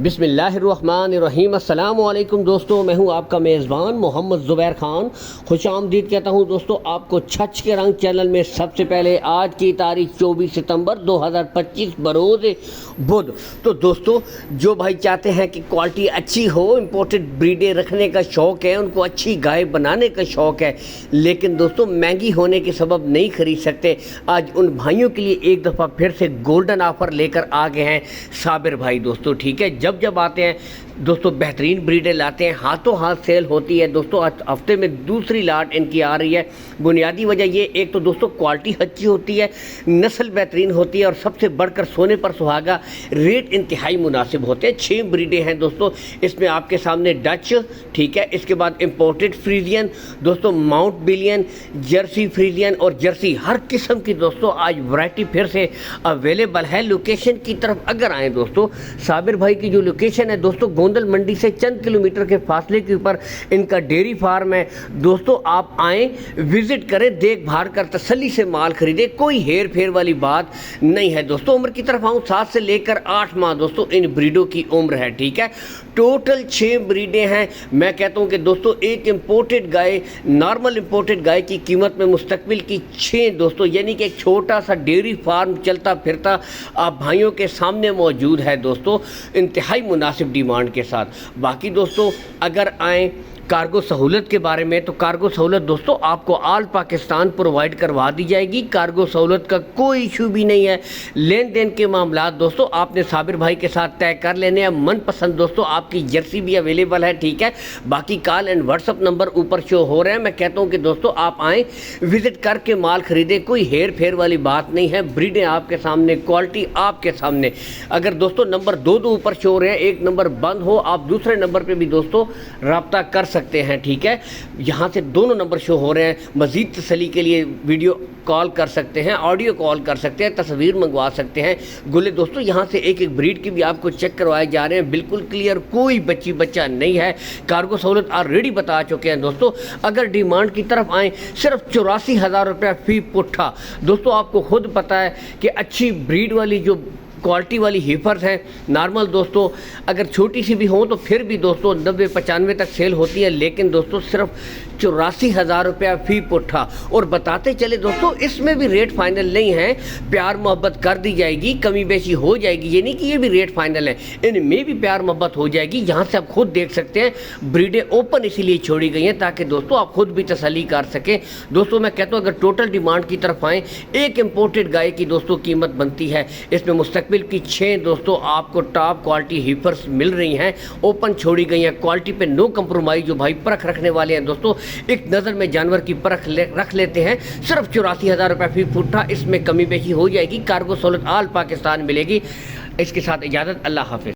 बिस्मिल्लाहिर्रहमानिर्रहीम। अस्सलाम वालेकुम दोस्तों, मैं हूं आपका मेज़बान मोहम्मद ज़ुबैर ख़ान। खुश आमदीद कहता हूं दोस्तों आपको छच के रंग चैनल में। सबसे पहले आज की तारीख 24 सितंबर 2025 बरोज़ बुध। तो दोस्तों जो भाई चाहते हैं कि क्वालिटी अच्छी हो, इम्पोर्टेड ब्रीडें रखने का शौक़ है, उनको अच्छी गाय बनाने का शौक़ है, लेकिन दोस्तों महंगी होने के सबब नहीं ख़रीद सकते, आज उन भाइयों के लिए एक दफ़ा फिर से गोल्डन ऑफ़र लेकर आ गए हैं साबिर भाई। दोस्तों ठीक है, जब आते हैं दोस्तों बेहतरीन ब्रीडें लाते हैं, हाथों हाथ सेल होती है दोस्तों। हफ्ते में दूसरी लाट इनकी आ रही है। बुनियादी वजह ये, एक तो दोस्तों क्वालिटी अच्छी होती है, नस्ल बेहतरीन होती है, और सबसे बढ़कर सोने पर सुहागा रेट इंतहाई मुनासिब होते हैं। 6 ब्रीडें हैं दोस्तों इसमें आपके सामने। डच, ठीक है, इसके बाद इम्पोर्टेड फ्रीजियन दोस्तों, माउंट बिलियन, जर्सी फ्रीजियन और जर्सी, हर किस्म की दोस्तों आज वैरायटी फिर से अवेलेबल है। लोकेशन की तरफ अगर आएँ दोस्तों, साबिर भाई की जो लोकेशन है दोस्तों, गोंदल मंडी से चंद किलोमीटर के फासले के ऊपर इनका डेयरी फार्म है दोस्तों। आप आएँ, विजिट करें, देख भाल कर तसल्ली से माल खरीदें, कोई हेर फेर वाली बात नहीं है दोस्तों। उम्र की तरफ आऊँ, 7 से लेकर 8 माह दोस्तों इन ब्रीडों की उम्र है, ठीक है। टोटल 6 ब्रीडें हैं। मैं कहता हूँ कि दोस्तों एक इम्पोर्टेड गाय, नॉर्मल इम्पोर्टेड गाय की कीमत में मुस्तकबिल की 6 दोस्तों, यानी कि एक छोटा सा डेयरी फार्म चलता फिरता आप भाइयों के सामने मौजूद है दोस्तों, इंतहाई मुनासिब डिमांड के साथ। बाकी दोस्तों अगर आएँ कार्गो सहूलत के बारे में, तो कार्गो सहूलत दोस्तों आपको ऑल पाकिस्तान प्रोवाइड करवा दी जाएगी। कार्गो सहूलत का कोई इशू भी नहीं है। लेन देन के मामला दोस्तों आपने साबिर भाई के साथ तय कर लेने हैं। मनपसंद दोस्तों आपकी जर्सी भी अवेलेबल है, ठीक है। बाकी कॉल एंड व्हाट्सअप नंबर ऊपर शो हो रहे हैं। मैं कहता हूँ कि दोस्तों आप आएँ, विजिट करके माल खरीदें, कोई हेर फेर वाली बात नहीं है। ब्रीडें आपके सामने, क्वालिटी आपके सामने। अगर दोस्तों नंबर 2 ऊपर शो हो रहे हैं, एक नंबर बंद हो, आप दूसरे नंबर पर भी दोस्तों रब्ता कर सकते हैं, ठीक है। यहाँ से दोनों नंबर शो हो रहे हैं। मज़ीद तसल्ली के लिए वीडियो कॉल कर सकते हैं, ऑडियो कॉल कर सकते हैं, तस्वीर मंगवा सकते हैं। गुले दोस्तों यहाँ से एक एक ब्रीड की भी आपको चेक करवाए जा रहे हैं, बिल्कुल क्लियर, कोई बच्चा नहीं है। कार्गो सहूलत ऑलरेडी बता चुके हैं दोस्तों। अगर डिमांड की तरफ आएँ, सिर्फ 84,000 रुपया फी पुट्ठा। दोस्तों आपको खुद पता है कि अच्छी ब्रीड वाली जो क्वालिटी वाली हीफर्स हैं नॉर्मल दोस्तों, अगर छोटी सी भी हों तो फिर भी दोस्तों 90-95 तक सेल होती है, लेकिन दोस्तों सिर्फ 84,000 रुपया फ़ी पुट्ठा। और बताते चले दोस्तों इसमें भी रेट फाइनल नहीं है, प्यार मोहब्बत कर दी जाएगी, कमी बेशी हो जाएगी। ये नहीं कि ये भी रेट फाइनल है, इनमें भी प्यार मोहब्बत हो जाएगी। यहाँ से आप खुद देख सकते हैं, ब्रीडें ओपन इसीलिए छोड़ी गई हैं ताकि दोस्तों आप खुद भी तसल्ली कर सकें। दोस्तों मैं कहता हूँ अगर टोटल डिमांड की तरफ आएँ, एक इम्पोर्टेड गाय की दोस्तों कीमत बनती है इसमें मुस्तकबिल की 6 दोस्तों आपको टॉप क्वालिटी हीफर्स मिल रही हैं, ओपन छोड़ी गई हैं, क्वालिटी पे नो कंप्रोमाइज़। जो भाई परख रखने वाले हैं दोस्तों, एक नज़र में जानवर की परख रख लेते हैं, सिर्फ 84,000 रुपये फी फुट्टा, इसमें कमी बेशी हो जाएगी। कार्गो सहूलत ऑल पाकिस्तान मिलेगी। इसके साथ इजाज़त, अल्लाह हाफिज़।